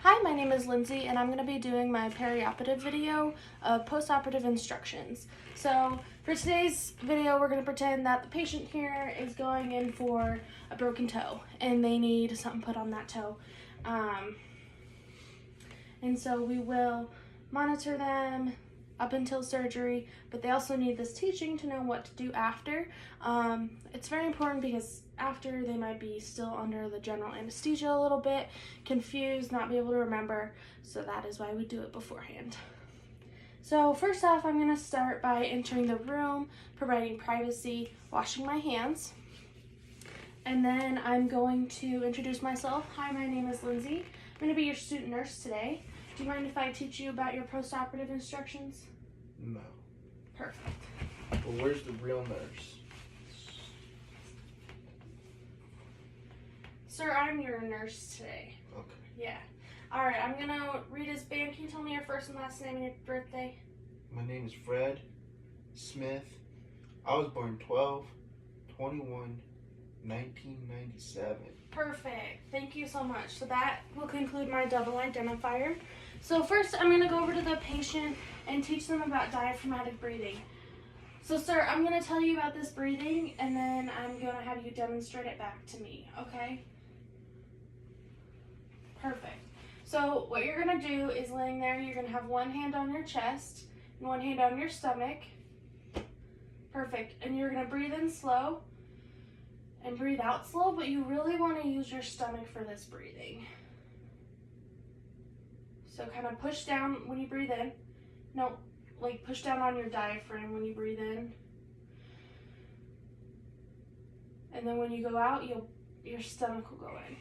Hi, my name is Lindsay, and I'm going to be doing my perioperative video of postoperative instructions. So for today's video, we're going to pretend that the patient here is going in for a broken toe, and they need something put on that toe. And so we will monitor them up until surgery, but they also need this teaching to know what to do after. It's very important because after they might be still under the general anesthesia a little bit, confused, not be able to remember, so that is why we do it beforehand. So first off, I'm going to start by entering the room, providing privacy, washing my hands, and then I'm going to introduce myself. Hi, my name is Lindsay. I'm going to be your student nurse today. Do you mind if I teach you about your postoperative instructions? No. Perfect. Well, where's the real nurse? Sir, I'm your nurse today. Okay. Yeah. Alright, I'm gonna read his band. Can you tell me your first and last name and your birthday? My name is Fred Smith. I was born 12/21/1997. Perfect. Thank you so much. So that will conclude my double identifier. So first, I'm going to go over to the patient and teach them about diaphragmatic breathing. So sir, I'm going to tell you about this breathing, and then I'm going to have you demonstrate it back to me, okay? Perfect. So what you're going to do is laying there, you're going to have one hand on your chest and one hand on your stomach. Perfect. And you're going to breathe in slow and breathe out slow, but you really want to use your stomach for this breathing. So kind of push down when you breathe in. No, like push down on your diaphragm when you breathe in. And then when you go out, your stomach will go in.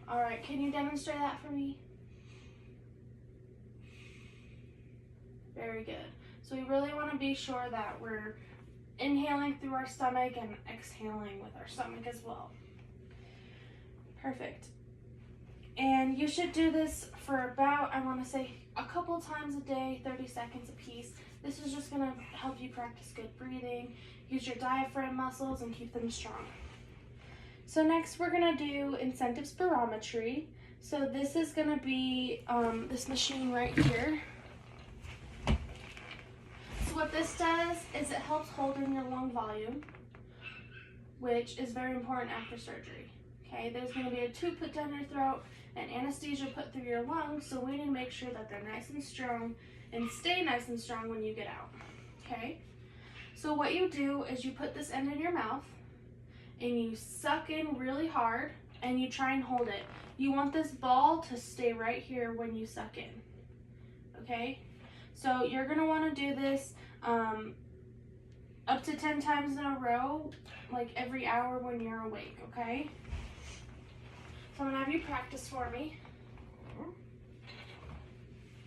All right, can you demonstrate that for me? Very good. So we really want to be sure that we're inhaling through our stomach and exhaling with our stomach as well. Perfect. And you should do this for about, I want to say, a couple times a day, 30 seconds a piece. This is just going to help you practice good breathing, use your diaphragm muscles, and keep them strong. So next we're going to do incentive spirometry. So this is going to be this machine right here. What this does is it helps hold in your lung volume, which is very important after surgery. Okay, there's going to be a tube put down your throat and anesthesia put through your lungs, so we need to make sure that they're nice and strong and stay nice and strong when you get out. Okay, so what you do is you put this end in your mouth and you suck in really hard and you try and hold it. You want this ball to stay right here when you suck in. Okay, so you're going to want to do this up to 10 times in a row, like every hour when you're awake, okay? So I'm gonna have you practice for me.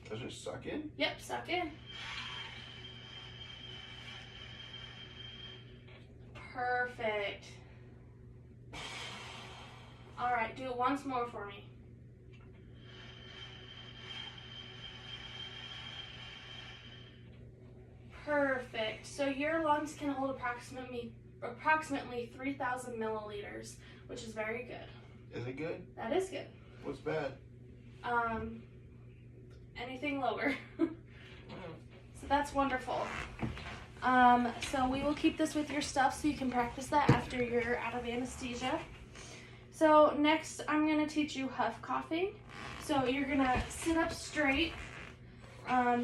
Does it suck in? Yep, suck in. Perfect. All right, do it once more for me. Perfect. So your lungs can hold approximately 3,000 milliliters, which is very good. Is it good? That is good. What's bad? Anything lower. So that's wonderful. So we will keep this with your stuff so you can practice that after you're out of anesthesia. So next I'm going to teach you huff coughing. So you're going to sit up straight.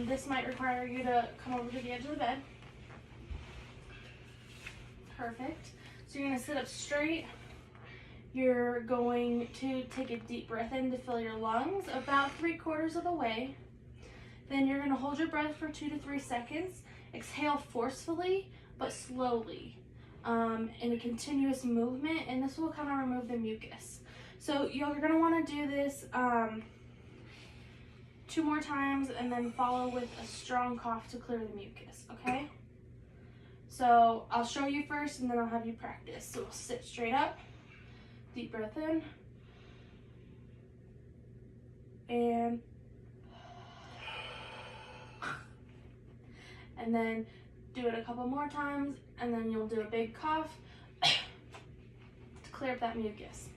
This might require you to come over to the edge of the bed. Perfect. So you're going to sit up straight. You're going to take a deep breath in to fill your lungs about 3/4 of the way. Then you're going to hold your breath for 2 to 3 seconds. Exhale forcefully but slowly in a continuous movement, and this will kind of remove the mucus. So you're going to want to do this 2 more times and then follow with a strong cough to clear the mucus, okay? So I'll show you first and then I'll have you practice. So we'll sit straight up, deep breath in, and then do it a couple more times, and then you'll do a big cough to clear up that mucus.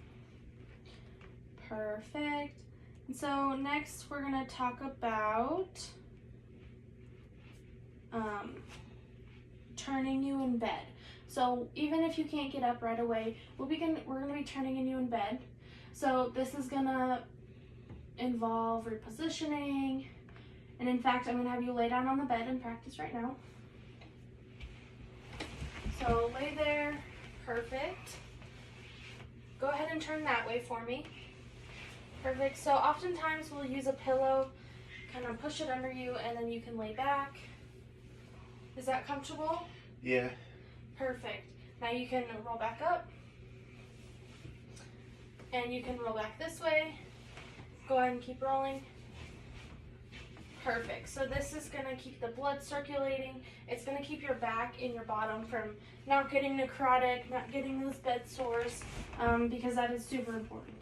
Perfect. And so next we're gonna talk about turning you in bed. So even if you can't get up right away, we're gonna be turning you in bed. So this is gonna involve repositioning, and in fact, I'm gonna have you lay down on the bed and practice right now. So lay there, perfect. Go ahead and turn that way for me. Perfect. So oftentimes we'll use a pillow, kind of push it under you, and then you can lay back. Is that comfortable? Yeah. Perfect. Now you can roll back up, and you can roll back this way. Go ahead and keep rolling. Perfect. So this is going to keep the blood circulating. It's going to keep your back and your bottom from not getting necrotic, not getting those bed sores, because that is super important.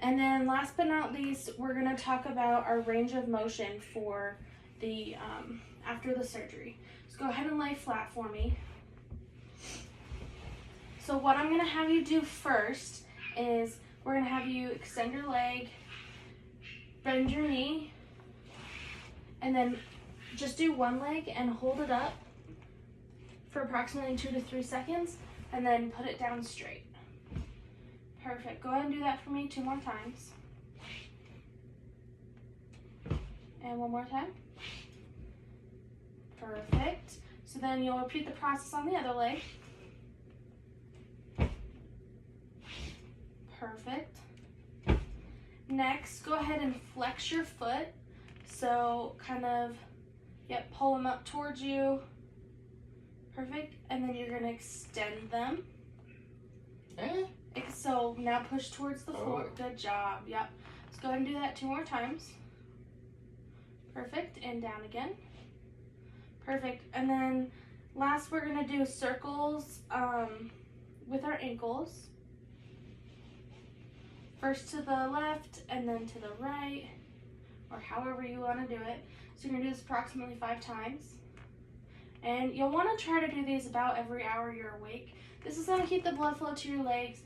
And then last but not least, we're going to talk about our range of motion for the after the surgery. So go ahead and lay flat for me. So what I'm going to have you do first is we're going to have you extend your leg, bend your knee, and then just do one leg and hold it up for approximately 2 to 3 seconds, and then put it down straight. Perfect. Go ahead and do that for me 2 more times. And 1 more time. Perfect. So then you'll repeat the process on the other leg. Perfect. Next, go ahead and flex your foot. So kind of, pull them up towards you. Perfect. And then you're going to extend them. So now push towards the floor. Good job. Yep. Let's go ahead and do that 2 more times. Perfect. And down again. Perfect. And then last we're going to do circles with our ankles. First to the left and then to the right, or however you want to do it. So you're going to do this approximately 5 times. And you'll want to try to do these about every hour you're awake. This is going to keep the blood flow to your legs.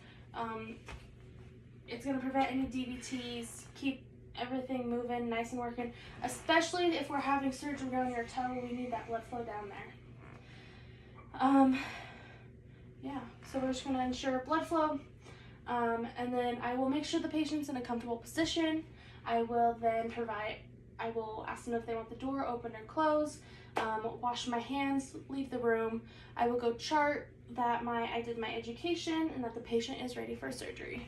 It's going to prevent any DVTs, keep everything moving, nice and working. Especially if we're having surgery on your toe, we need that blood flow down there. So we're just going to ensure blood flow. And then I will make sure the patient's in a comfortable position. I will ask them if they want the door open or closed, wash my hands, leave the room. I will go chart that I did my education and that the patient is ready for surgery.